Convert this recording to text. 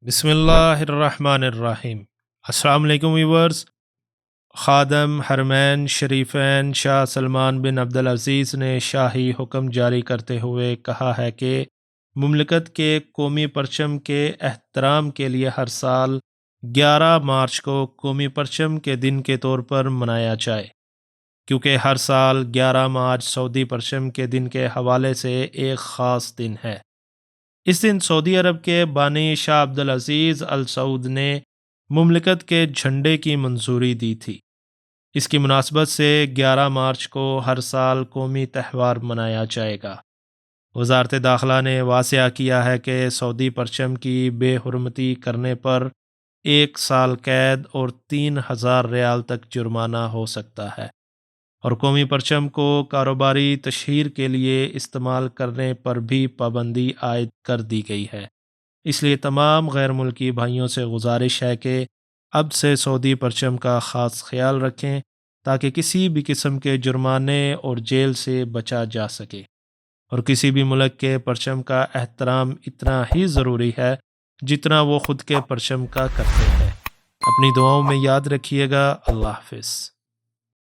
بسم اللہ الرحمن الرحیم۔ السلام علیکم ویورز۔ خادم حرمین شریفین شاہ سلمان بن عبدالعزیز نے شاہی حکم جاری کرتے ہوئے کہا ہے کہ مملکت کے قومی پرچم کے احترام کے لیے ہر سال 11 مارچ کو قومی پرچم کے دن کے طور پر منایا جائے، کیونکہ ہر سال 11 مارچ سعودی پرچم کے دن کے حوالے سے ایک خاص دن ہے۔ اس دن سعودی عرب کے بانی شاہ عبدالعزیز ال سعود نے مملکت کے جھنڈے کی منظوری دی تھی۔ اس کی مناسبت سے 11 مارچ کو ہر سال قومی تہوار منایا جائے گا۔ وزارت داخلہ نے واضح کیا ہے کہ سعودی پرچم کی بے حرمتی کرنے پر 1 سال قید اور 3000 ریال تک جرمانہ ہو سکتا ہے، اور قومی پرچم کو کاروباری تشہیر کے لیے استعمال کرنے پر بھی پابندی عائد کر دی گئی ہے۔ اس لیے تمام غیر ملکی بھائیوں سے گزارش ہے کہ اب سے سعودی پرچم کا خاص خیال رکھیں تاکہ کسی بھی قسم کے جرمانے اور جیل سے بچا جا سکے۔ اور کسی بھی ملک کے پرچم کا احترام اتنا ہی ضروری ہے جتنا وہ خود کے پرچم کا کرتے ہیں۔ اپنی دعاؤں میں یاد رکھیے گا۔ اللہ حافظ۔